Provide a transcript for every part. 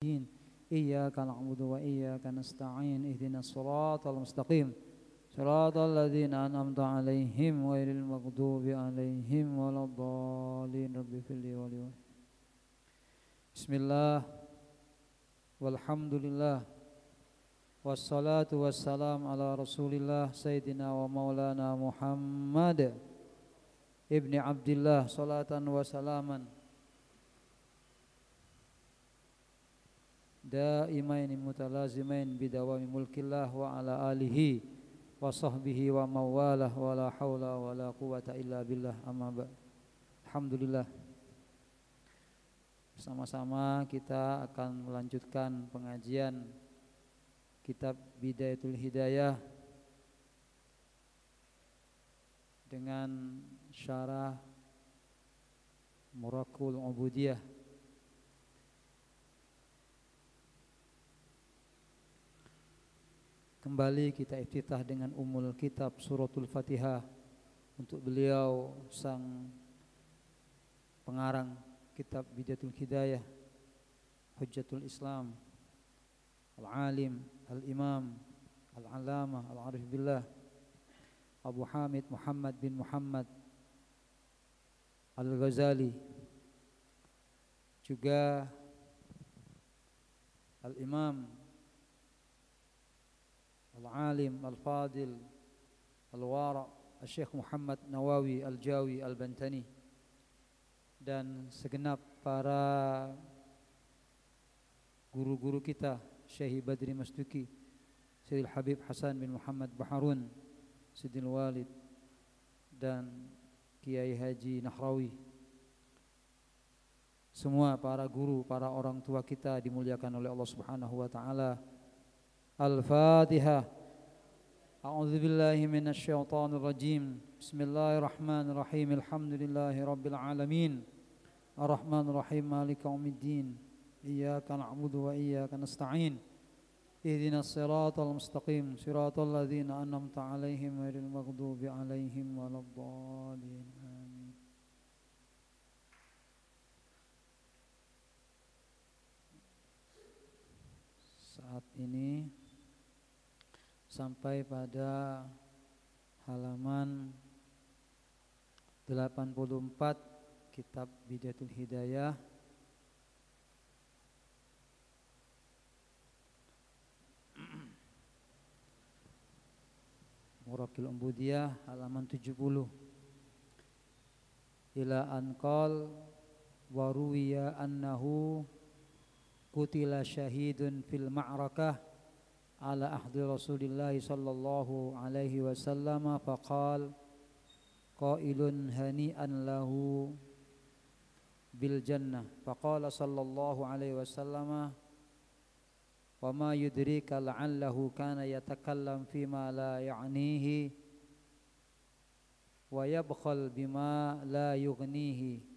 الدين إياك نعبد وإياك نستعين اهدنا الصراط المستقيم صراط الذين أنعمت عليهم غير المغضوب عليهم ولا الضالين رب اغفر لي ولي بسم الله والحمد لله والصلاة والسلام على رسول الله سيدنا ومولانا محمد ابن عبد الله صلاة وسلاما دائمين متلازمين بدوام ملك الله وعلى آله وصحبه ومواله ولا حول ولا قوة إلا بالله أما بعد. Alhamdulillah, bersama-sama kita akan melanjutkan pengajian kitab Bidayatul Hidayah dengan syarah Muraqul Ubudiyah. Kembali kita iftitah dengan umul kitab suratul Fatihah untuk beliau sang pengarang kitab Bidayatul Hidayah, Hujjatul Islam, Al-Alim, Al-Imam, Al-Allamah, Al-Arif Billah, Abu Hamid Muhammad bin Muhammad Al-Ghazali, juga Al-Imam Al-Alim Al-Fadil Al-Wara' Al-Syekh Muhammad Nawawi Al-Jawi Al-Bantani, dan segenap para guru-guru kita, Syekh Badri Masduki, Sayyidil Habib Hasan bin Muhammad Baharun, Sayyidil Walid, dan Kiai Haji Nahrawi. Semua para guru, para orang tua kita dimuliakan oleh Allah Subhanahu wa taala. Al-Fatihah. A'udzu billahi minasy syaithanir rajim. Bismillahirrahmanirrahim. Alhamdulillahi rabbil alamin. Arrahmanir rahim. Maliki yaumiddin. Iyyaka na'budu wa iyyaka nasta'in. Ihdinas siratal mustaqim. Siratal ladzina an'amta 'alaihim ghairil maghdubi 'alaihim waladdallin. Amin. Saat ini sampai pada halaman 84 kitab Bidayatul Hidayah, Muraqil Ubudiyah, halaman 70. Ila anqal wa ruwiya annahu qutila syahidun fil ma'rakah ala ahdi Rasulillah sallallahu alaihi wasallam faqal qailun hani'an lahu bil jannah faqala sallallahu alaihi wasallam wa ma yudrika la'allahu kana yatakallam fima la ya'nihi wa yabkhal bima la yughnihi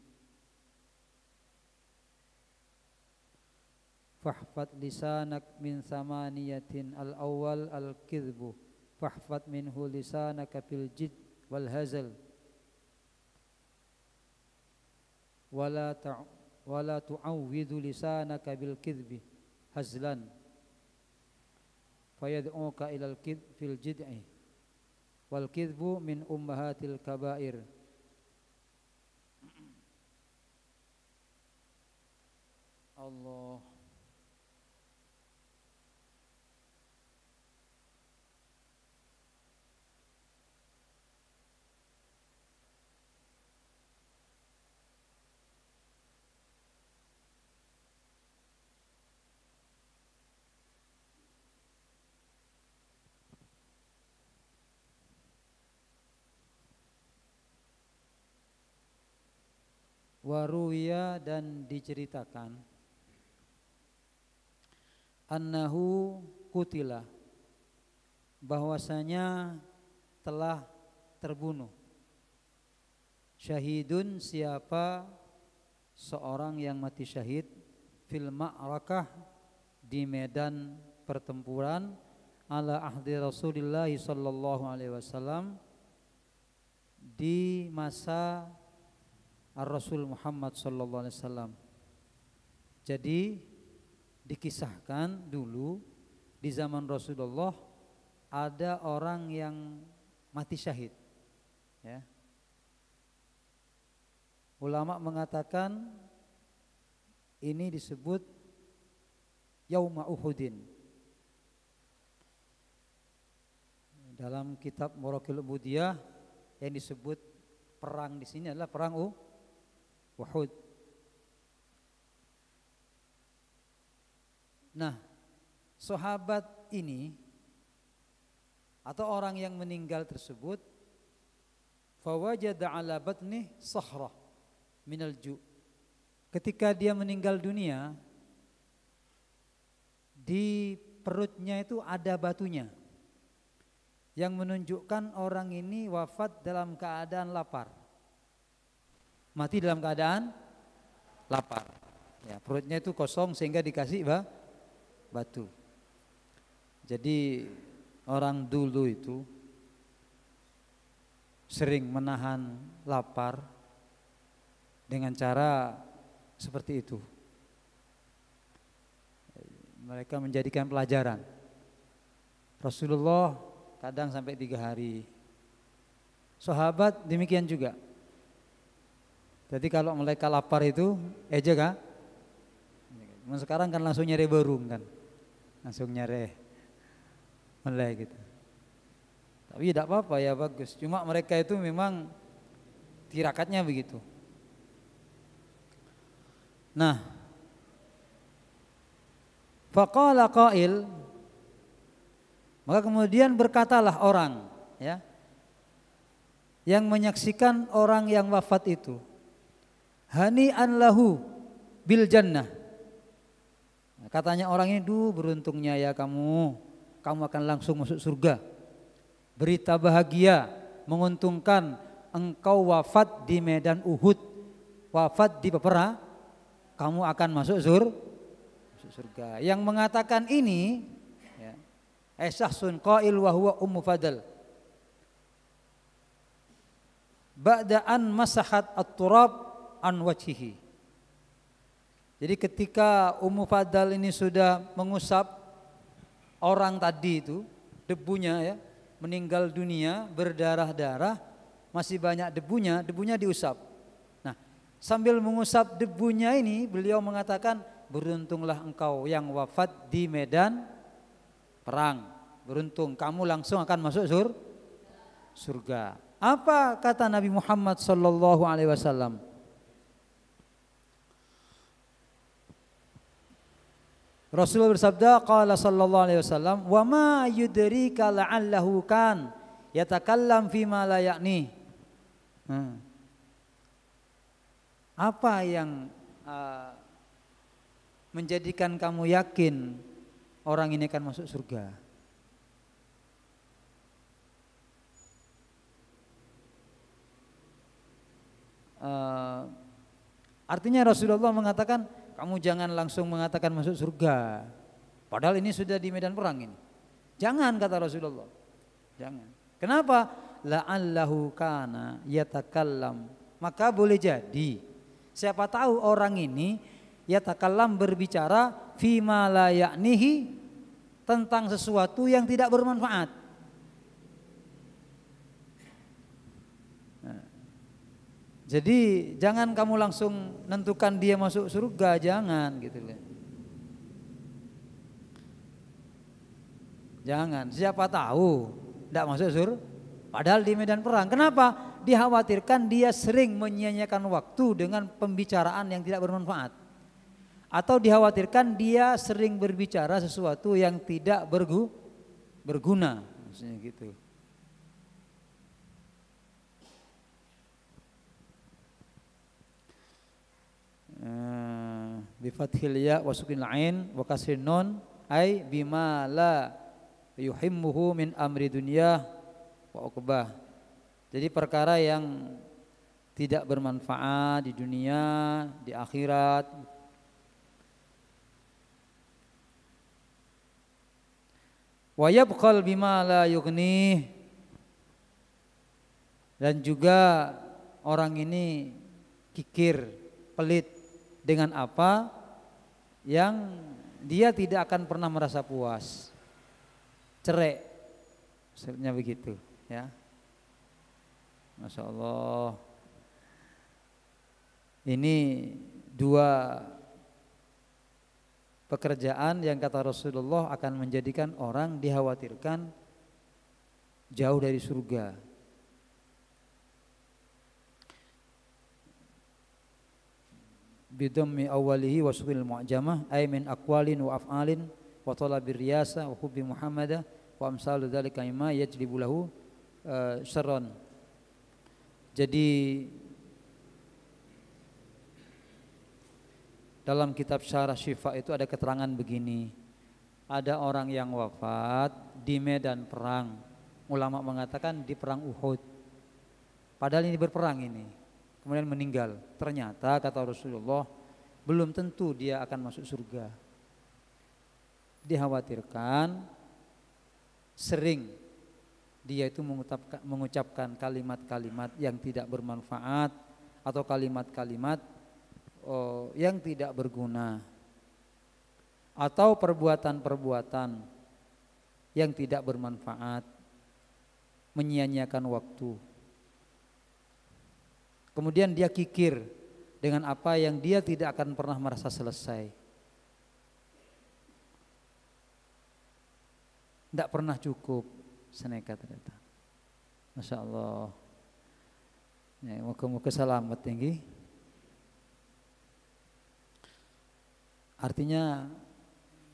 fahfad lisanak min samaniyatin al-awwal al-kidhbu fahfad minhu lisanaka fil jid wal hazal wala tu'awwidhu lisanaka bil kidhbi hazlan fayad'uka ilal kidh fil jid'i wal kidhbu min ummahatil kabair. Allah. Waruya, dan diceritakan, annahu kutila, bahwasanya telah terbunuh, syahidun, siapa seorang yang mati syahid, fil ma'rakah, di medan pertempuran, ala ahdi Rasulillah sallallahu alaihi wasallam, di masa Ar-Rasul Muhammad sallallahu alaihi wasallam. Jadi Dikisahkan dulu di zaman Rasulullah ada orang yang mati syahid. Ya. Ulama mengatakan ini disebut Yauma Uhudin. Dalam kitab Muraqil Ubudiyah yang disebut perang di sini adalah perang Uhud. Nah, sahabat ini atau orang yang meninggal tersebut fawajada ala batni sahra minal ju'. Ketika dia meninggal dunia, di perutnya itu ada batunya yang menunjukkan orang ini wafat dalam keadaan lapar. Mati dalam keadaan lapar. Ya, perutnya itu kosong sehingga dikasih batu. Jadi orang dulu itu sering menahan lapar dengan cara seperti itu. Mereka menjadikan pelajaran. Rasulullah kadang sampai 3 hari. Sahabat demikian juga. Jadi kalau mereka lapar itu aja kan. Sekarang kan langsung nyari burung kan. Langsung nyari melek gitu. Tapi tidak apa-apa ya, bagus. Cuma mereka itu memang tirakatnya begitu. Nah, faqala qail, maka kemudian berkatalah orang, ya, yang menyaksikan orang yang wafat itu, hani'an lahu bil jannah. Katanya orang ini, beruntungnya ya kamu akan langsung masuk surga. Berita bahagia, menguntungkan, engkau wafat di medan Uhud, wafat di peperangan, kamu akan masuk surga. Yang mengatakan ini, ya, syahsun qail wa huwa Ummu Fadl. Ba'da'an masahat at-turab an wajhihi. Jadi ketika Ummu Fadl ini sudah mengusap orang tadi itu, debunya ya, meninggal dunia, berdarah-darah, masih banyak debunya diusap. Nah, sambil mengusap debunya ini, beliau mengatakan, beruntunglah engkau yang wafat di medan perang. Beruntung, kamu langsung akan masuk surga. Apa kata Nabi Muhammad sallallahu alaihi wasallam? Rasulullah bersabda, qala sallallahu alaihi wasallam, wa ma yudrika la'allahu kan yatakallam fima la ya'ni. Apa yang menjadikan kamu yakin orang ini akan masuk surga? Artinya Rasulullah mengatakan, kamu jangan langsung mengatakan masuk surga, padahal ini sudah di medan perang ini. Jangan, kata Rasulullah. Jangan. Kenapa? La'allahu kana yatakallam. Maka boleh jadi, siapa tahu orang ini yatakallam, berbicara fima la ya'nihi, tentang sesuatu yang tidak bermanfaat. Jadi jangan kamu langsung nentukan dia masuk surga, jangan gitu loh. Jangan, siapa tahu tidak masuk surga padahal di medan perang. Kenapa? Dikhawatirkan dia sering menyia-nyiakan waktu dengan pembicaraan yang tidak bermanfaat. Atau dikhawatirkan dia sering berbicara sesuatu yang tidak berguna, maksudnya gitu. Bifathil ya wa sukinil ain wa kasrin nun ay bima la yuhimmuhu min amri dunya wa uqbah. Jadi perkara yang tidak bermanfaat di dunia, di akhirat. Wa yabqal bima la yughni, dan juga orang ini kikir, pelit dengan apa yang dia tidak akan pernah merasa puas. Cerai, maksudnya begitu, ya. Masya Allah. Ini dua pekerjaan yang kata Rasulullah akan menjadikan orang dikhawatirkan jauh dari surga. Bidhammi awwalihi wa sukil mu'jamah ay min aqwalin wa af'alin wa talabir riyasa wa hubbi Muhammadah wa amsalu dzalika mimma yajlibu lahu syarran. Jadi dalam kitab Syarah Syifa itu ada keterangan begini. Ada orang yang wafat di medan perang. Ulama mengatakan di perang Uhud. Padahal ini berperang ini. Kemudian meninggal. Ternyata kata Rasulullah belum tentu dia akan masuk surga. Dikhawatirkan sering dia itu mengucapkan kalimat-kalimat yang tidak bermanfaat atau kalimat-kalimat yang tidak berguna atau perbuatan-perbuatan yang tidak bermanfaat, menyia-nyiakan waktu. Kemudian dia kikir dengan apa yang dia tidak akan pernah merasa selesai. Tidak pernah cukup, senekat ternyata. Masya Allah. Ya, moga-moga selamat tinggi. Artinya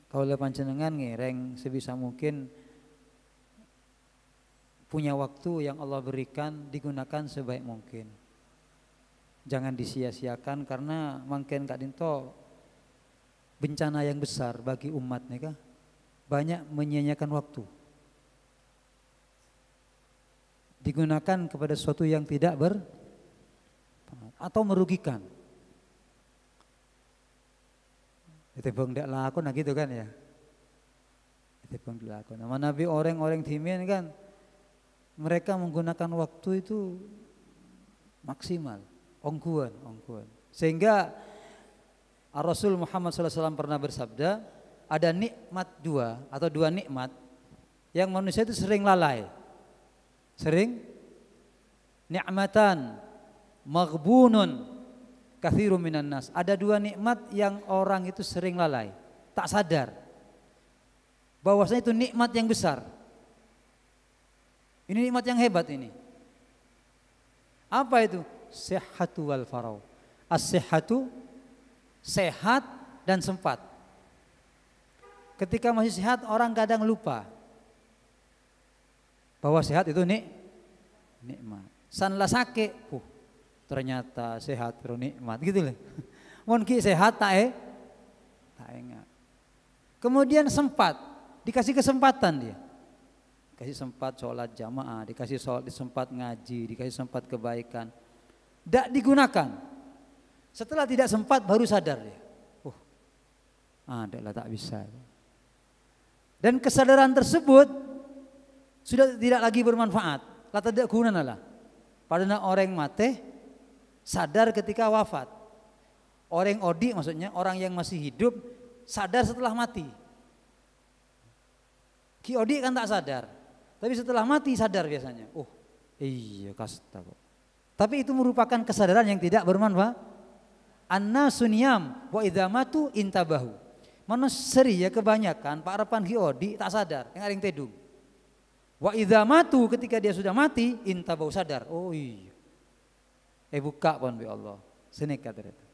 kaula panjenengan ngereng sebisa mungkin punya waktu yang Allah berikan digunakan sebaik mungkin. Jangan disia-siakan karena mungkin Kak Dinto bencana yang besar bagi umat nih kah? Banyak menyia-nyiakan waktu. Digunakan kepada sesuatu yang tidak atau merugikan. Itu bang ndak lakon nah gitu kan ya. Itu bang lakon. Nama Nabi orang-orang timin kan mereka menggunakan waktu itu maksimal, ongkuan. Sehingga Rasul Muhammad SAW pernah bersabda, ada nikmat dua atau dua nikmat yang manusia itu sering lalai. Sering nikmatan maghbunun katsirun minan nas. Ada dua nikmat yang orang itu sering lalai, tak sadar bahwasanya itu nikmat yang besar. Ini nikmat yang hebat ini. Apa itu? Sihhatu wal farau. As-sihhatu sehat dan sempat. Ketika masih sehat orang kadang lupa bahwa sehat itu nikmat. Sanla sakit, ternyata sehat terus nikmat gitu loh. Mun ki sehat tak ingat. Kemudian sempat, dikasih kesempatan dia. Dikasih sempat sholat jamaah, dikasih sempat ngaji, dikasih sempat kebaikan. Tidak digunakan. Setelah tidak sempat baru sadar dia. Adalah tak bisa. Dan kesadaran tersebut sudah tidak lagi bermanfaat. La tidak guna lah. Padahal orang mati sadar ketika wafat. Orang odi maksudnya orang yang masih hidup sadar setelah mati. Ki odi kan tak sadar. Tapi setelah mati sadar biasanya. Iya kasta kok. Tapi itu merupakan kesadaran yang tidak bermanfaat. Annasu niyam wa idza matu intabahu. Manusia ya kebanyakan Pak Repan Giodi tak sadar, yang aring tedung. Wa idza matu ketika dia sudah mati intabau sadar. Oh iya. Buka pun bi Allah. Senekat ternyata.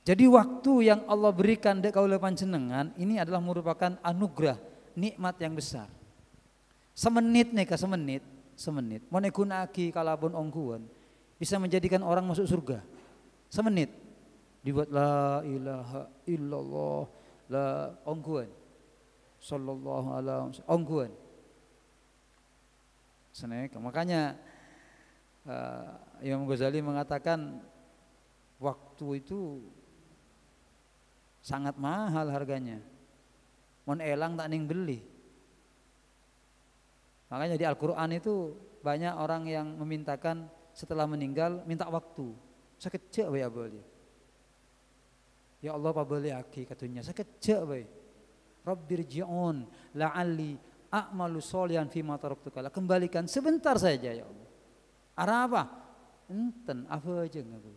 Jadi waktu yang Allah berikan dek kaula panjenengan ini adalah merupakan anugerah, nikmat yang besar. Semenit nih semenit. Mau gunaki kalabun ongguan bisa menjadikan orang masuk surga. Semenit. Dibuat la ilaha illallah la ongguan sallallahu alaihi wasallam ongguan seneka. Makanya Imam Ghazali mengatakan waktu itu sangat mahal harganya, mon elang tak ning beli. Makanya di Al-Quran itu banyak orang yang memintakan setelah meninggal minta waktu sekejap ya boleh. Ya Allah pabeli aki katanya sekejap bae. Rabbirji'un la'alli a'malu sholihan fima taraktu kala. Kembalikan sebentar saja ya Allah. Arah apa? Enten apa aja ngaku.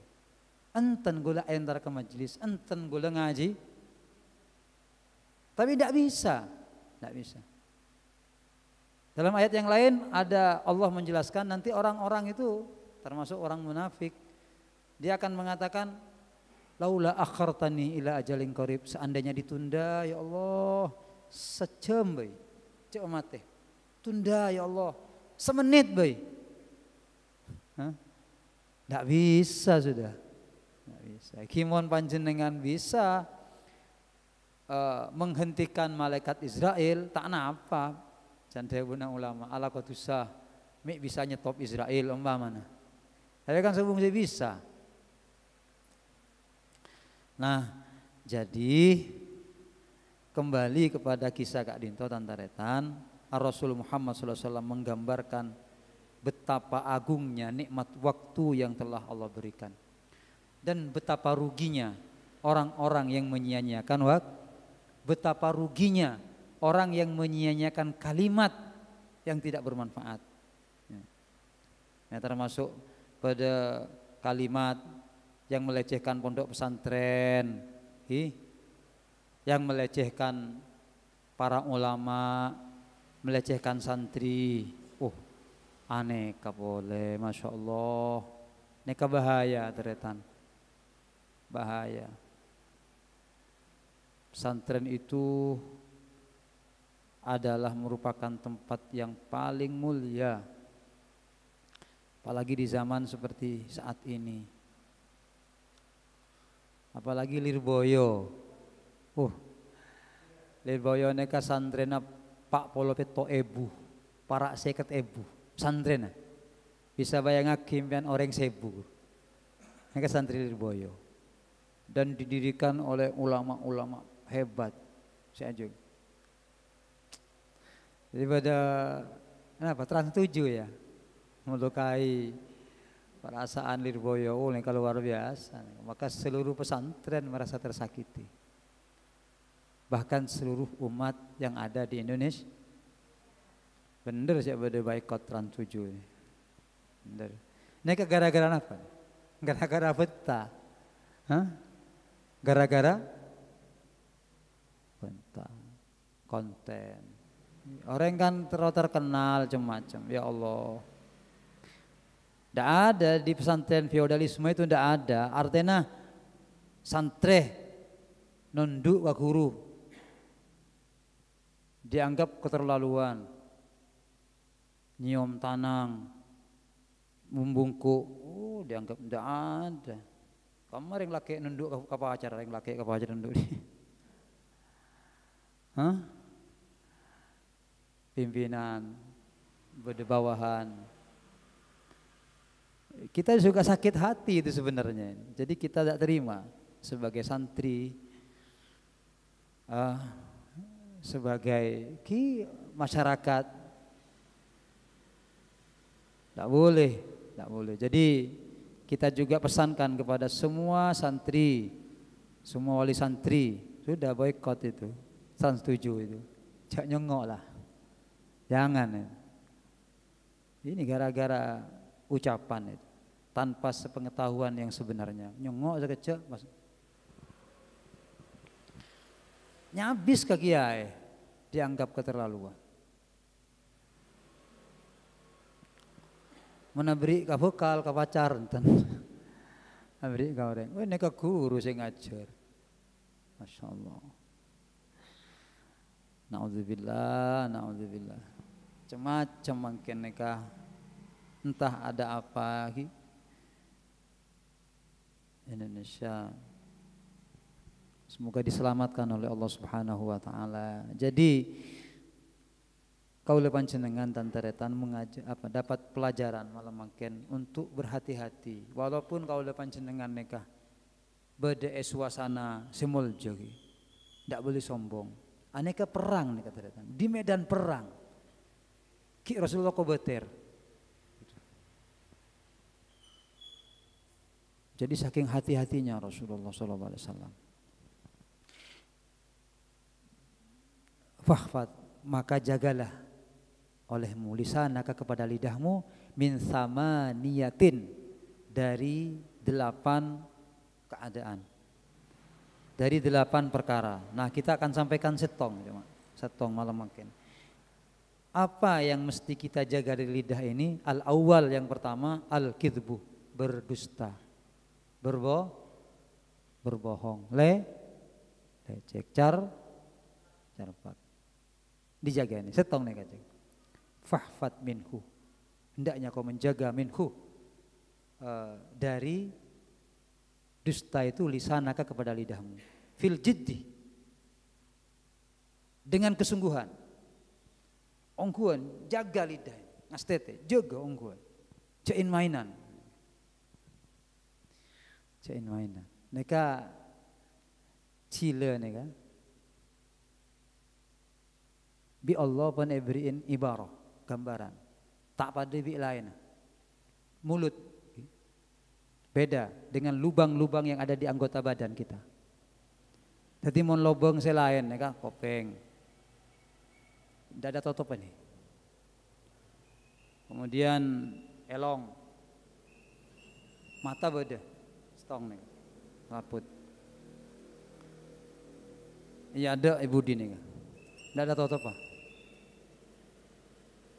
Enten gula entar ke majelis, enten gula ngaji. Tapi tidak bisa. Tidak bisa. Dalam ayat yang lain ada Allah menjelaskan nanti orang-orang itu termasuk orang munafik. Dia akan mengatakan laula akhartani ila ajalin qarib, seandainya ditunda ya Allah sejam bae. Cek mate. Tunda ya Allah semenit bae. Tidak bisa sudah. Tidak bisa. Kimon panjenengan bisa menghentikan malaikat Israel tak napa. Jantai buna ulama ala kotusah mik bisa nyetop Israel umpamana. Tapi kan sebelum dia bisa. Nah, jadi kembali kepada kisah Kak Dinto Tantaretan, Rasul Muhammad SAW menggambarkan betapa agungnya nikmat waktu yang telah Allah berikan dan betapa ruginya orang-orang yang menyia-nyiakan waktu, betapa ruginya orang yang menyia-nyiakan kalimat yang tidak bermanfaat. Ya, termasuk pada kalimat yang melecehkan pondok pesantren, yang melecehkan para ulama, melecehkan santri. Aneka boleh, masya Allah. Neka bahaya teretan, bahaya. Pesantren itu adalah merupakan tempat yang paling mulia, apalagi di zaman seperti saat ini, apalagi Lirboyo. Lirboyo neka santrena Pak Polopeto ebu, para seket ebu, santrena bisa bayang kimpian orang sebu, neka santri Lirboyo, dan didirikan oleh ulama-ulama hebat, saya juga. Daripada kenapa Trans 7 ya melukai perasaan Lirboyo ini kalau luar biasa, maka seluruh pesantren merasa tersakiti, bahkan seluruh umat yang ada di Indonesia. Bener sih pada boykot Trans 7 ini. Bener. Ini gara-gara apa? Gara-gara peta. Gara-gara peta konten. Orang kan terkenal macam-macam, ya Allah. Tidak ada di pesantren feodalisme itu, tidak ada. Artinya santre nunduk ke guru dianggap keterlaluan, nyium tanang, membungkuk, dianggap tidak ada. Kamu yang laki nunduk ke pacar, yang laki ke pacar nunduk. Pimpinan berdebawahan. Kita juga sakit hati itu sebenarnya. Jadi kita tidak terima sebagai santri, sebagai masyarakat. Tidak boleh, tidak boleh. Jadi kita juga pesankan kepada semua santri, semua wali santri, sudah boykot itu, Trans 7 itu, jangan nyengok lah. Jangan. Ini gara-gara ucapan itu, tanpa sepengetahuan yang sebenarnya. Nyengok sekecil, nyabis ke kiai, dianggap keterlaluan. Mana beri ke bekal ke pacar enten. Beri ke orang. Ini ke guru saya ngajar. Masya Allah. Na'udzubillah, na'udzubillah. Macam-macam mungkin nikah, entah ada apa Indonesia. Semoga diselamatkan oleh Allah Subhanahu wa taala. Jadi kaula panjenengan tantaretan dapat pelajaran malam mungkin untuk berhati-hati. Walaupun kaula panjenengan nikah beda suasana semuljo, tidak boleh sombong. Aneka perang nih kata di medan perang. Ki Rasulullah kobeter. Jadi saking hati-hatinya Rasulullah SAW Fahfad, maka jagalah olehmu lisanaka kepada lidahmu min samaniyatin, dari 8 keadaan, dari 8 perkara. Nah kita akan sampaikan setong malam makin. Apa yang mesti kita jaga dari lidah ini? Al awal, yang pertama, al kidbu, berdusta, berbohong, lecek, carpak. Dijaga ini, setong nih kacang. Fahfat minhu, hendaknya kau menjaga minhu, dari dusta itu, lisanaka kepada lidahmu, fil jiddi, dengan kesungguhan, ongguan, jaga lidah, ngastete, jaga ongguan, cain mainan, neka cile neka, bi Allah pun beriin ibarah, gambaran, tak pada bi lain, mulut beda dengan lubang-lubang yang ada di anggota badan kita. Jadi mon lobong selain, neka kopeng, tidak ada tutup ini. Kemudian elong, mata beda, stong nih, laput. Iya ada ibu di nih, tidak ada tutup apa.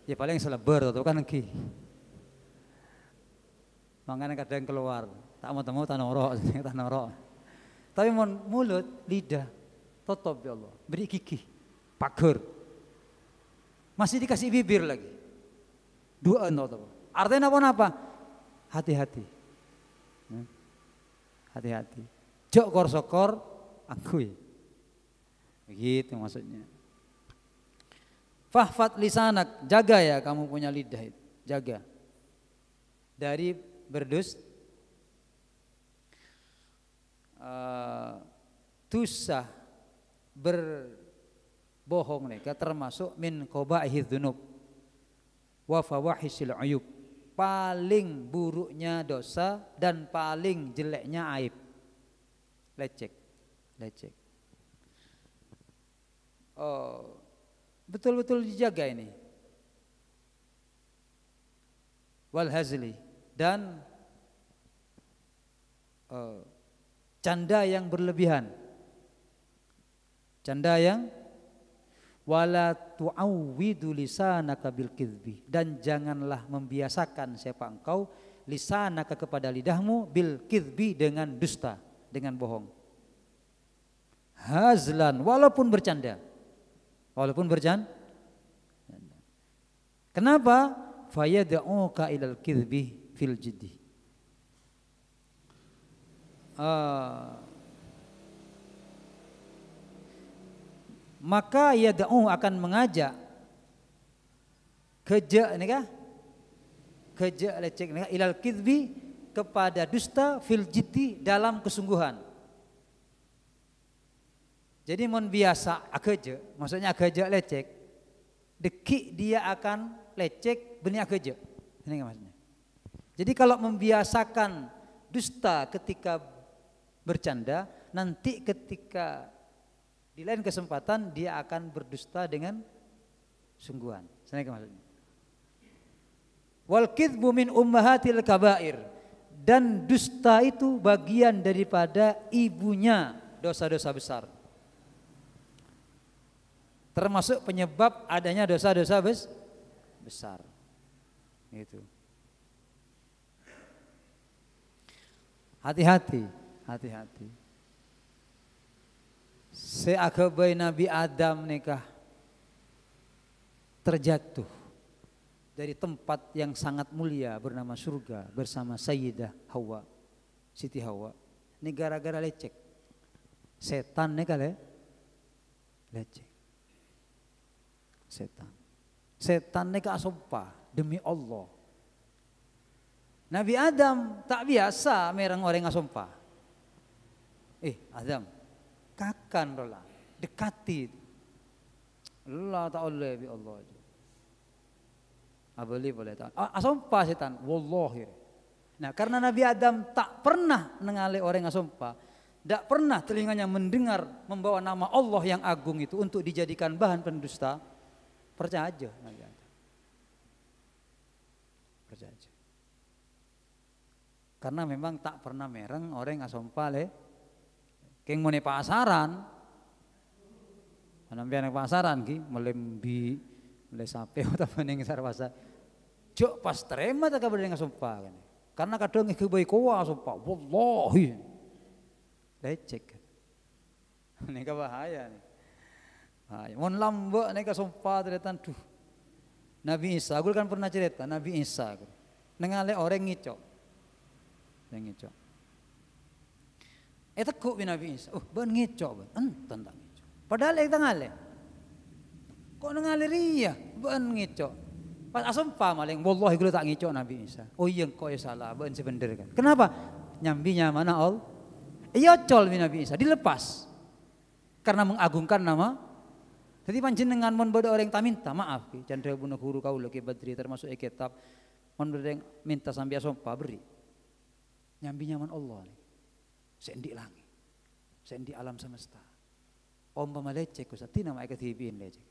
Ya paling selebar tuh kan lagi. Makanya kadang keluar, tak mau temu tanoro. Tapi mon mulut, lidah, tutup ya Allah, beri gigi, pagar. Masih dikasih bibir lagi. Dua tuh. Artinya apa? Hati-hati. Hati-hati. Jok kor-sokor akui. Begitu maksudnya. Fahfat lisanak, jaga ya kamu punya lidah itu, jaga dari dosa, berbohong mereka, termasuk min qabaihidz dzunub wa fawahisil uyub, paling buruknya dosa dan paling jeleknya aib, lecek. Betul-betul dijaga ini. Wal hazli, dan canda yang berlebihan. Canda yang wala tu'awwidu lisanaka bil kidbi, dan janganlah membiasakan siapa engkau lisanaka kepada lidahmu bil kidbi, dengan dusta, dengan bohong. Hazlan, walaupun bercanda. Kenapa? Fayad'uka ilal kidbi fil jiddi. Maka yad'u akan mengajak keja lecek ilal kidbi, kepada dusta, fil jiddi, dalam kesungguhan. Jadi mon biasa akeje, maksudnya akeje lecek, dekik dia akan lecek benih akeje. Ini maksudnya. Jadi kalau membiasakan dusta ketika bercanda, nanti ketika di lain kesempatan dia akan berdusta dengan sungguhan. Ini maksudnya. Wal kidbu min ummahatil kabair, dan dusta itu bagian daripada ibunya dosa-dosa besar. Termasuk penyebab adanya dosa-dosa besar. Itu. Hati-hati. Seakabai Nabi Adam nikah terjatuh dari tempat yang sangat mulia bernama surga bersama Sayyidah Hawa, Siti Hawa. Ini gara-gara lecek. Setan nih kali lecek. Setan neka sumpah demi Allah. Nabi Adam tak biasa merang orang ngasumpah. Adam, kakan rola dekati. Allah ta'ala bi Allah. Abali boleh tak? Asumpah setan, wallahi. Nah, karena Nabi Adam tak pernah ningali orang ngasumpah, tidak pernah telinganya mendengar membawa nama Allah yang agung itu untuk dijadikan bahan pendusta, percaya aja. Percaya aja. Karena memang tak pernah mereng orang asompa le. Keng mau pasaran, nampian pasaran ki, melembi, mele sape atau meneng sarwasa. Jok pas terima tak kabar dengan asompa kan. Karena kadang ikut baik kowa asompa, wallahi. Lecek. Ini bahaya nih. Bahaya. Mon lambok nih kasompa ternyata tuh. Nabi Isa, gue kan pernah cerita Nabi Isa. Nengale orang ngicok. Yang ngicok. Tekuk bin Nabi Isa. Ben ngicok ben. Enten tak ngicok. Padahal kita ngale. Kok nengale ria? Ben ngicok. Pas asompa maling. Wallahi gue tak ngicok Nabi Isa. Oh iya kok ya salah. Ben sebener kan. Kenapa? Nyambinya mana Allah? Iya col bin Nabi Isa dilepas karena mengagungkan nama. Jadi panjenengan mon bodo orang tak minta maaf ki candra bunuh guru kau lagi badri termasuk kitab mon bodo yang minta sambil sompa beri nyambi nyaman Allah nih sendi langit sendi alam semesta om pemalecek kusat tina mai ketibin lecek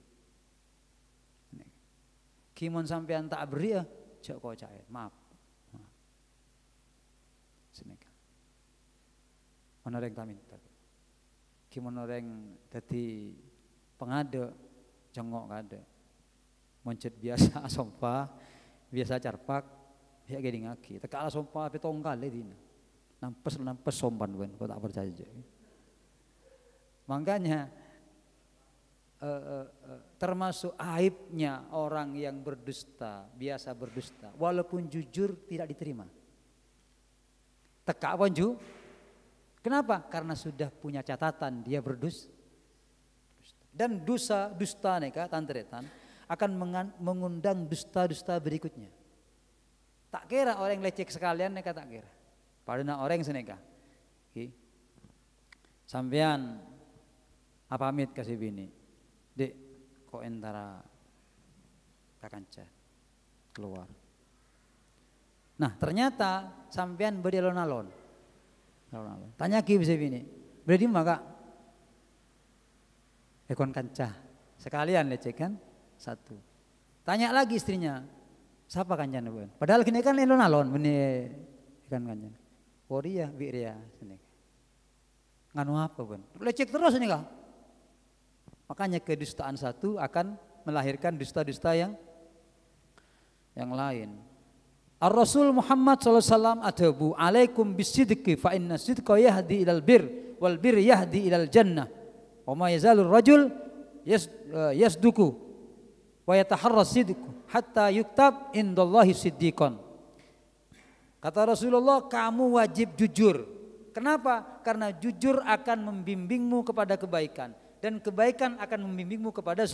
kimon sampean tak beri ya cok kau cahaya maaf seneka orang tak minta, gimana orang tadi pengada, jengok kada, moncet biasa asompa, biasa carpak, ya gini ngaki, tak asompa tapi tonggal le dina, nampes sompan ben, kau tak percaya je. Makanya termasuk aibnya orang yang berdusta, biasa berdusta, walaupun jujur tidak diterima. Teka ponju. Kenapa? Karena sudah punya catatan dia berdusta. Dan dusta neka tantretan akan mengundang dusta-dusta berikutnya. Tak kira orang lecek sekalian neka tak kira. Padahal orang seneka. Sampean apa pamit kasih bini. Dek kok entara kakanca keluar. Nah ternyata sampean berdialon-alon. Tanya ki bisa bini, berarti maka ekon kancah sekalian lecek kan satu. Tanya lagi istrinya, siapa kancan ben? Padahal kini kan elon alon beni ikan kancan. Korea biria sini. Nganu apa ben? Lecek terus ini kah? Makanya kedustaan satu akan melahirkan dusta-dusta yang lain. Ar-Rasul Muhammad SAW adabu alaikum bisidqi fa inna sidqa yahdi ilal bir wal bir yahdi ilal jannah wa ma yazalur rajul yasduku wa yataharra sidqu hatta yuktab indallahi siddiqan. Kata Rasulullah, kamu wajib jujur. Kenapa? Karena jujur akan membimbingmu kepada kebaikan dan kebaikan akan membimbingmu kepada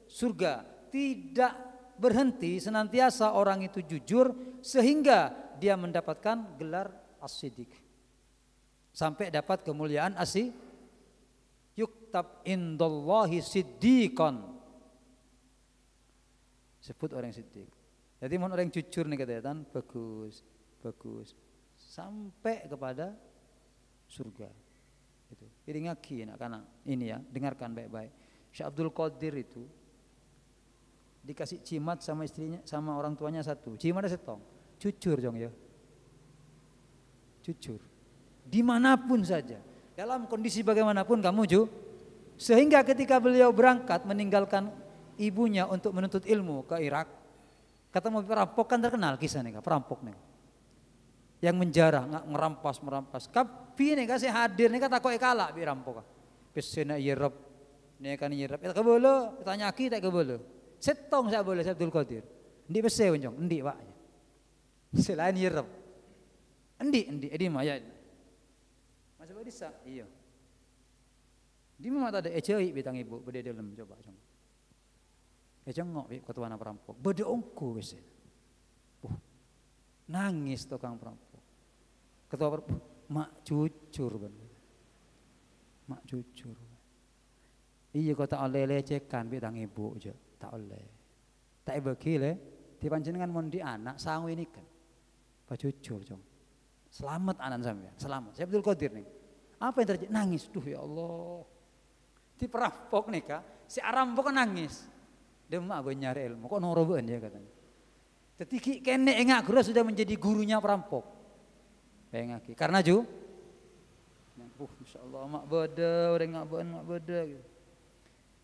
surga. Tidak berhenti senantiasa orang itu jujur sehingga dia mendapatkan gelar as-siddiq sampai dapat kemuliaan yuktab indallahi siddiqan, sebut orang siddiq. Jadi mau orang jujur nih katanya bagus sampai kepada surga itu. Jadi ngaki nak kana ini ya, dengarkan baik-baik. Syekh Abdul Qadir itu dikasih cimat sama istrinya, sama orang tuanya satu. Cimatnya setong. Jujur jong ya. Jujur. Dimanapun saja. Dalam kondisi bagaimanapun kamu sehingga ketika beliau berangkat meninggalkan ibunya untuk menuntut ilmu ke Irak, ketemu perampok kan terkenal kisah nih, perampok nih. Yang menjarah, merampas. Kapi nih kasih hadir nih kata kok kalah bi rampok. Pesena yerep. Nih kan yerep. Tak kebolo, tanya ki tak kebolo. Setong saya boleh Abdul Qadir. Endi bese onjong, endi Pak. Selain yerep. Endi mah ya. Masa bisa? Iya. Di mana ada ecei bitang ibu bede dalam coba. Ngok ketua perampok. Bede ongko wis. Nangis tukang perampok. Ketua perampok, mak jujur ben. Mak jujur. Iya kok tak oleh lecekan bitang ibu aja. Tak oleh. Tak bagi le, di panjenengan mondi anak sangu ini kan. Pak jujur jong. Selamat anak sampean, selamat. Saya Abdul Qadir nih. Apa yang terjadi? Nangis. Duh ya Allah. Di perampok nih kak, si arampok nangis. Dia mak gue nyari ilmu, kok noroban ya katanya. Jadi kene engak guru sudah menjadi gurunya perampok. Engak karena Insya Allah mak beda, orang mak beda gitu.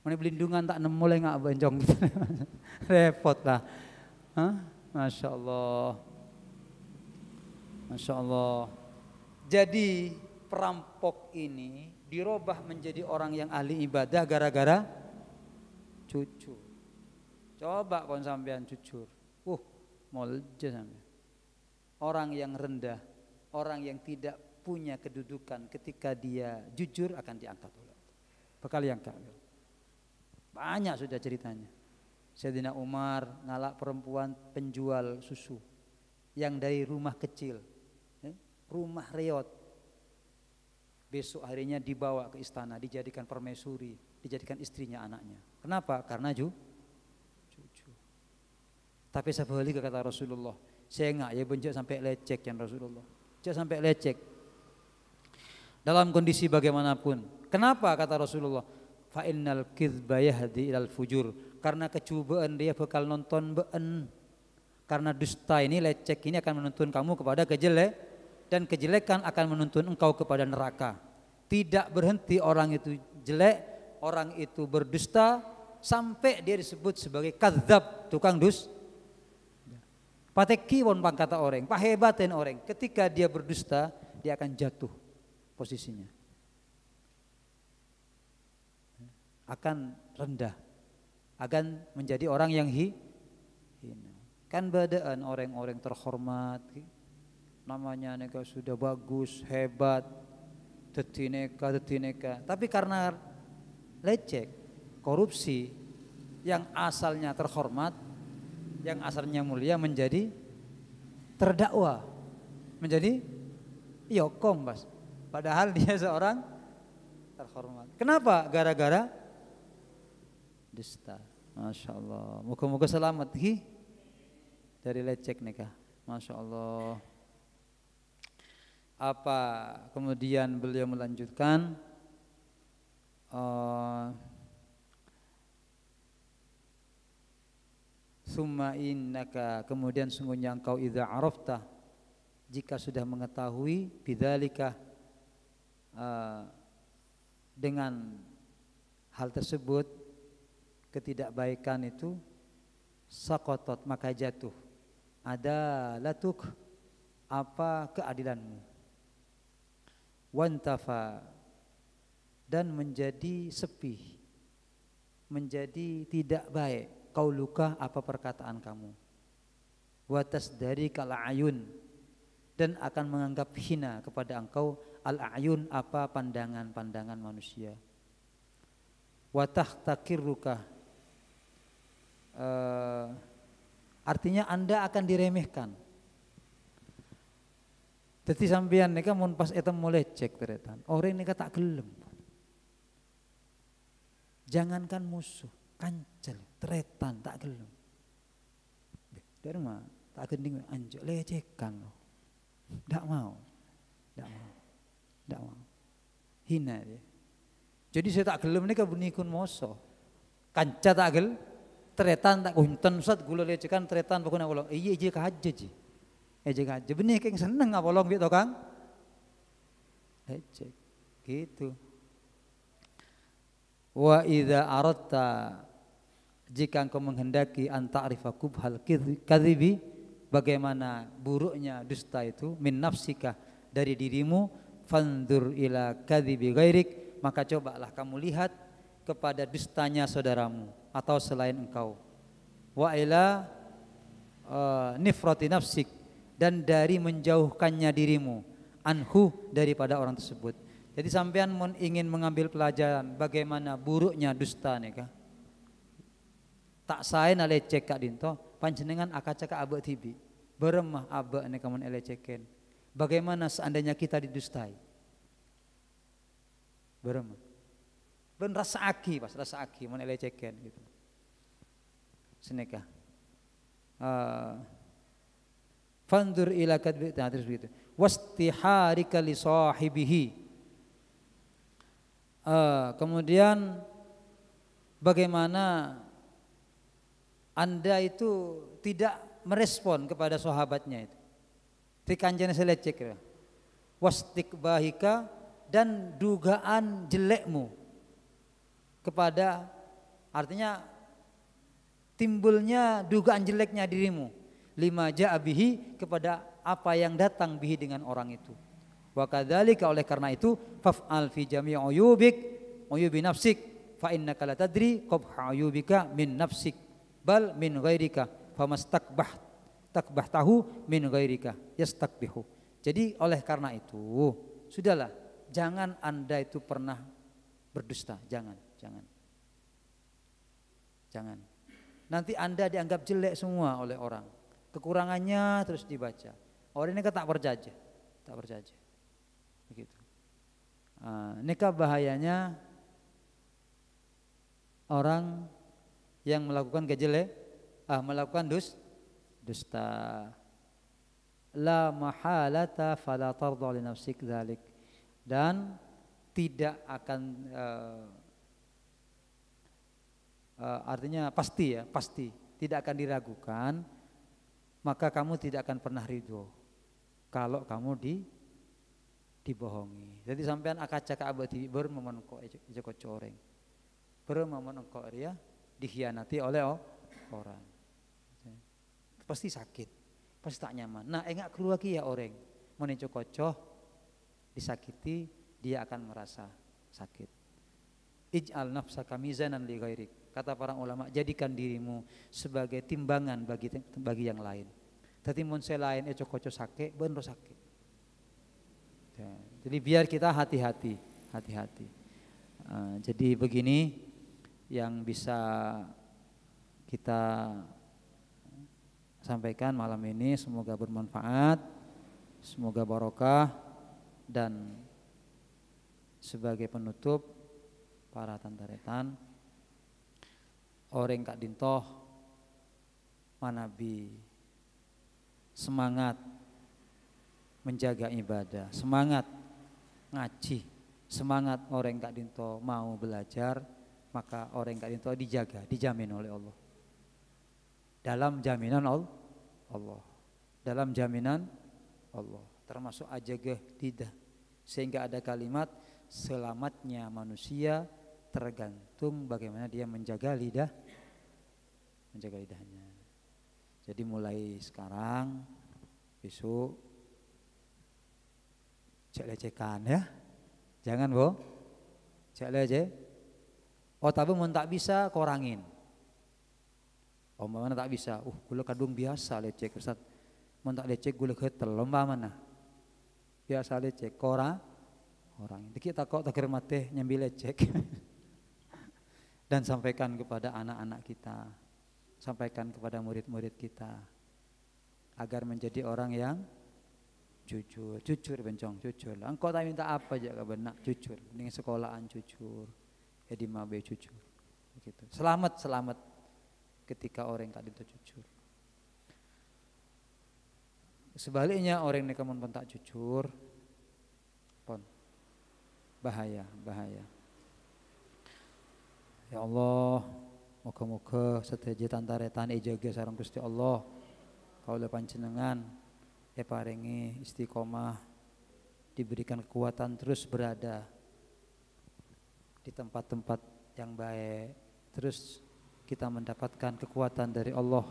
Mana belindungan tak nemu mulai ngak benjong gitu. Repot lah. Hah? Masya Allah. Masya Allah. Jadi perampok ini dirubah menjadi orang yang ahli ibadah gara-gara cucu. Coba kon sampean jujur. Molje sampean. Orang yang rendah, orang yang tidak punya kedudukan ketika dia jujur akan diangkat oleh Allah. Bakal diangkat. Banyak sudah ceritanya. Sayyidina Umar ngalak perempuan penjual susu yang dari rumah kecil, rumah reot. Besok harinya dibawa ke istana, dijadikan permaisuri, dijadikan istrinya anaknya. Kenapa? Karena cucu. Tapi sebalik kata Rasulullah, saya enggak ya benjok sampai lecek yang Rasulullah. Jangan sampai lecek. Dalam kondisi bagaimanapun. Kenapa kata Rasulullah? Fa innal kidba yahdi ilal fujur. Karena kecubaan dia bakal nonton been. Karena dusta ini, lecek ini akan menuntun kamu kepada dan kejelekan akan menuntun engkau kepada neraka. Tidak berhenti orang itu jelek, orang itu berdusta sampai dia disebut sebagai kadzab, tukang pateki pun pangkata orang, pahebaten orang. Ketika dia berdusta, dia akan jatuh posisinya. Akan rendah, akan menjadi orang yang hina. Kan badaan orang-orang terhormat, namanya neka sudah bagus, hebat, tetineka. Tapi karena lecek, korupsi, yang asalnya terhormat, yang asalnya mulia menjadi terdakwa, menjadi yokom bas. Padahal dia seorang terhormat. Kenapa? Gara-gara dusta. Masya Allah. Moga-moga selamat dari lecek nikah. Masya Allah. Apa kemudian beliau melanjutkan? Summa innaka, kemudian sungguhnya engkau idza arafta, jika sudah mengetahui bidzalika, dengan hal tersebut, ketidakbaikan itu, saqatat, maka jatuh adalatuk, apa keadilanmu, wantafa, dan menjadi sepi, menjadi tidak baik qauluka, apa perkataan kamu, watas dari kal'ayun, dan akan menganggap hina kepada engkau al-ayun, apa pandangan-pandangan manusia, watahtakirruka, artinya anda akan diremehkan. Jadi sampean nika mun pas eta mulai cek teretan, orang nika tak gelem. Jangankan musuh, kancel, teretan tak gelem. Dari mah tak gending anjok lecehkan loh. Ndak mau. Hina dia. Jadi saya tak gelem nika bunikun moso. Kanca tak gel, teretan tak kunten Ustaz gula lecehkan teretan pokoknya kula. Iya kahaja ji. Ejek aja benih keng seneng apolong gitu Kang. Ejek gitu. Wa idza aratta, jika engkau menghendaki anta'rifa kubhal kadhibi, bagaimana buruknya dusta itu, min nafsika, dari dirimu, fandur ila kadhibi ghairik, maka cobalah kamu lihat kepada dustanya saudaramu atau selain engkau. Wa ila nifrati nafsik, dan dari menjauhkannya dirimu, anhu, daripada orang tersebut. Jadi sampean ingin mengambil pelajaran bagaimana buruknya dusta nika. Tak sae na lecek kak dinto, panjenengan akaca ka abe tibi. Beremah abe nika mun eleceken. Bagaimana seandainya kita didustai? Beremah. Ben rasa aki mun eleceken gitu. Seneka. Fandur ila kadbi, terus begitu. Wastiharika li sahibihi, Kemudian bagaimana Anda itu tidak merespon kepada sahabatnya itu. Tikanjana selecek ya. Wastikbahika, dan dugaan jelekmu kepada, artinya timbulnya dugaan jeleknya dirimu, lima ja'abihi, kepada apa yang datang bihi dengan orang itu. Wa kadzalika, oleh karena itu, faf'al fi jami' uyubi nafsik fa innaka la tadri qabha uyubika min nafsik bal min ghairika famastakbahtahu min ghairika yastakbihu. Jadi oleh karena itu, sudahlah, jangan Anda itu pernah berdusta, jangan. Nanti Anda dianggap jelek semua oleh orang. Kekurangannya terus dibaca. Orang ini tak berjaya. Begitu. Ini bahayanya orang yang melakukan melakukan dusta. La mahalata fala tarda li nafsik dzalik, dan tidak akan artinya pasti tidak akan diragukan, maka kamu tidak akan pernah ridho kalau kamu dibohongi. Jadi sampean akaca ka abadi bermomen kok joko coreng. Bermomen kok dia dikhianati oleh orang. Pasti sakit, pasti tak nyaman. Nah, enggak keluar ki ya orang. Mun cocoh disakiti, dia akan merasa sakit. Ij'al nafsaka mizanan li ghairik. Kata para ulama, jadikan dirimu sebagai timbangan bagi yang lain. Tadi mun lain cocoh sakit, bener sakit. Jadi biar kita hati-hati. Jadi begini yang bisa kita sampaikan malam ini, semoga bermanfaat, semoga barokah, dan sebagai penutup para tantaretan, orang kak dintoh manabi semangat menjaga ibadah, semangat ngaji, semangat orang kak dinto mau belajar, maka orang kak dinto dijaga, dijamin oleh Allah. Dalam jaminan Allah. Dalam jaminan Allah. Termasuk ajagah lidah. Sehingga ada kalimat selamatnya manusia tergantung bagaimana dia menjaga lidahnya. Jadi mulai sekarang, besok cek lecekan ya. Jangan cek leceh. Tapi mau tak bisa korangin. Mana tak bisa, gula kadung biasa lecek Ustaz. Mun tak lecek gula ketel lomba mana? Biasa lecek orang. Dikit takut tak mate nyambi lecek. Dan sampaikan kepada anak-anak kita, sampaikan kepada murid-murid kita, agar menjadi orang yang jujur bencong, jujur. Engkau tak minta apa aja benak, jujur. Ning sekolahan jujur, di mabe jujur. Begitu. Selamat ketika orang tak itu jujur. Sebaliknya orang yang kamu tak jujur, bahaya. Ya Allah, moga-moga seteja tantaretan jaga sareng Gusti Allah. Kaula panjenengan paringi istiqomah, diberikan kekuatan terus berada di tempat-tempat yang baik, terus kita mendapatkan kekuatan dari Allah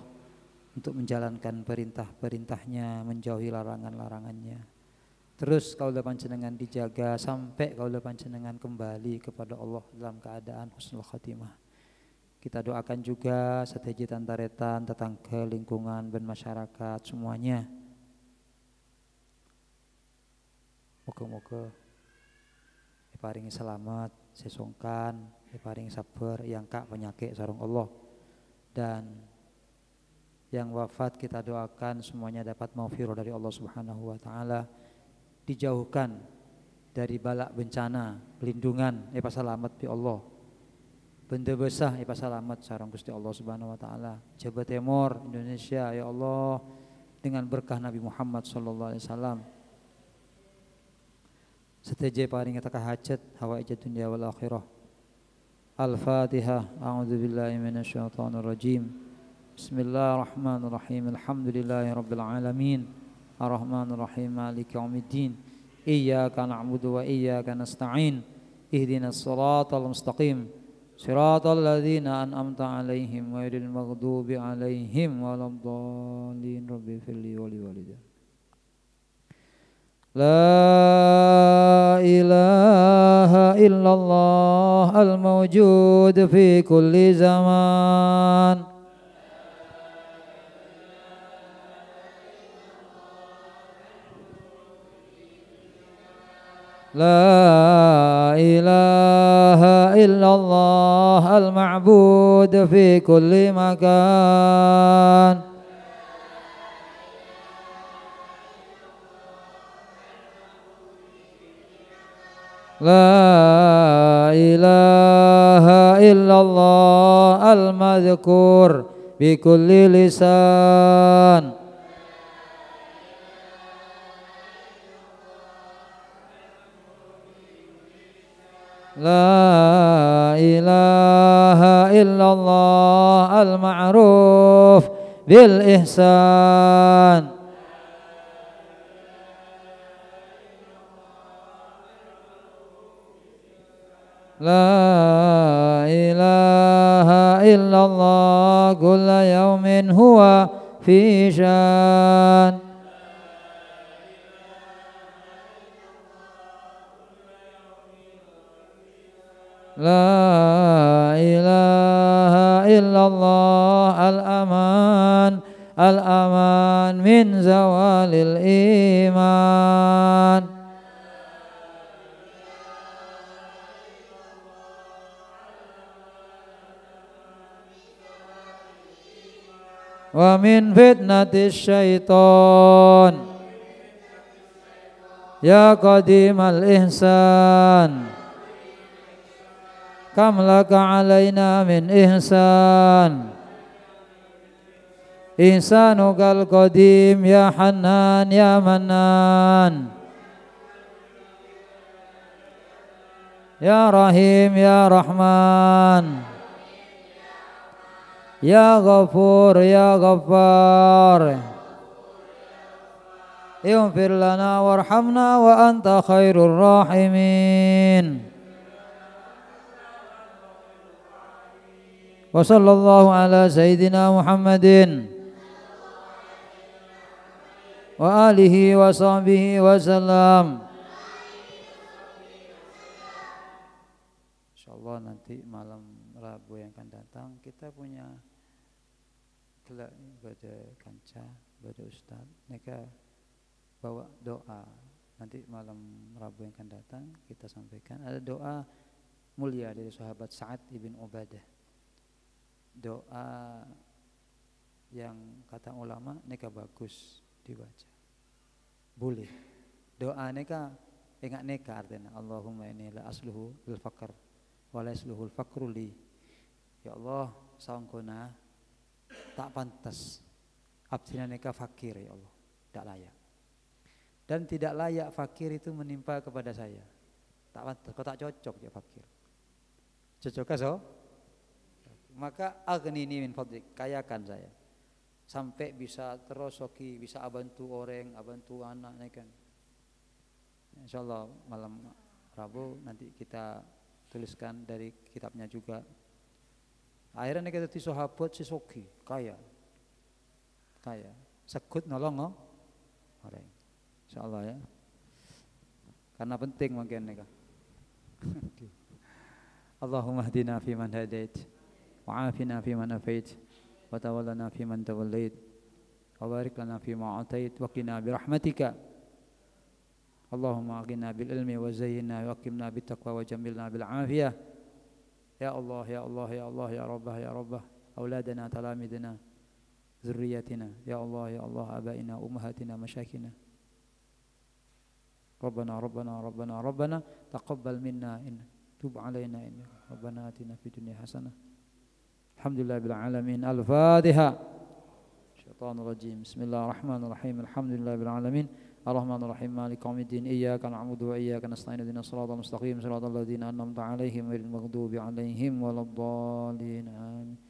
untuk menjalankan perintah-perintahnya, menjauhi larangan-larangannya. Terus kaula panjenengan dijaga sampai kaula panjenengan kembali kepada Allah dalam keadaan husnul khatimah. Kita doakan juga seteji tantaretan, tetangga, lingkungan, dan masyarakat semuanya. Moga-moga diparingi selamat, sesongkan, diparingi sabar, yang kak penyakit sarung Allah, dan yang wafat kita doakan semuanya dapat maghfirah dari Allah Subhanahu wa taala, dijauhkan dari balak bencana, pelindungan selamat bi Allah, benda besar selamat sarung Gusti Allah Subhanahu wa taala. Jawa Timur Indonesia ya Allah, dengan berkah Nabi Muhammad sallallahu alaihi wasallam seteje paring kita hajat hawaijat dunya wal akhirah. Al-Fatihah. A'udzubillahi minasyaitonir rajim. Bismillahirrahmanirrahim. Alhamdulillahirabbil alamin. Arrahmanir rahim. Maliki yaumiddin. Iyyaka na'budu wa iyyaka nasta'in. Ihdinas siratal mustaqim. Siratal ladzina an'amta 'alaihim ghairil maghdubi 'alaihim waladdallin. Rabbi firli wa li walidayya. La ilaha illallah al-mawjud fi kulli zaman. La ilaha illallah al-ma'bud fi kulli makan. La ilaha illallah al-madhkur bi kulli lisan. La ilaha illallah al-ma'ruf bil ihsan. La ilaha illallah kulla yawmin huwa fi syan. La ilaha illallah al-aman al-aman min zawalil iman. Wa min fitnatis syaitan ya qadimal ihsan. Kam laka alaina min ihsan. Ihsanukal qadim ya Hannan ya Mannan. Ya Rahim ya Rahman. Ya Ghafur ya Ghaffar. Ighfir lana warhamna wa anta khairur rahimin. Wa sallallahu ala sayyidina Muhammadin wa alihi wa sahbihi wa sallam. Insyaallah nanti malam Rabu yang akan datang kita punya gelak pada kanca, pada ustaz. Mereka bawa doa. Nanti malam Rabu yang akan datang kita sampaikan. Ada doa mulia dari sahabat Sa'ad ibn Ubadah. Doa yang kata ulama neka bagus dibaca. Boleh. Doa neka ingat neka artinya Allahumma inni la asluhu lil faqr wa la asluhu al faqru li. Ya Allah, saungkuna tak pantas abdina neka fakir ya Allah, tidak layak. Dan tidak layak fakir itu menimpa kepada saya. Tak pantas, kau tak cocok ya fakir. Cocokkah so? Maka aghnini min fadlik, kayakan saya sampai bisa terosoki, bisa bantu orang, bantu anak kan. Insyaallah malam Rabu nanti kita tuliskan dari kitabnya juga. Akhirnya kita ti sahabat si soki, kaya, sekut nolong orang. Insyaallah ya. Karena penting mungkin mereka. Allahumma hdina fi man hadait. وعافنا فيمن عافيت وتولنا فيمن توليت وبارك لنا فيما أعطيت وقنا برحمتك اللهم أغننا بالعلم وزينا وأكرمنا بالتقوى وجملنا بالعافية يا الله يا الله يا الله يا ربه يا ربه أولادنا تلاميذنا ذريتنا يا الله يا الله آبائنا أمهاتنا مشايخنا ربنا ربنا ربنا ربنا تقبل منا إن تب علينا إن ربنا آتنا في الدنيا حسنة Alhamdulillah bil alamin. Al-Fatihah. Syaitanir rajim. Bismillahirrahmanirrahim. Alhamdulillah bil alamin. الرحمن الرحيم مالك يوم الدين إياك نعبد وإياك نستعين اهدنا الصراط المستقيم صراط الذين أنعمت عليهم غير المغضوب عليهم ولا الضالين آمين.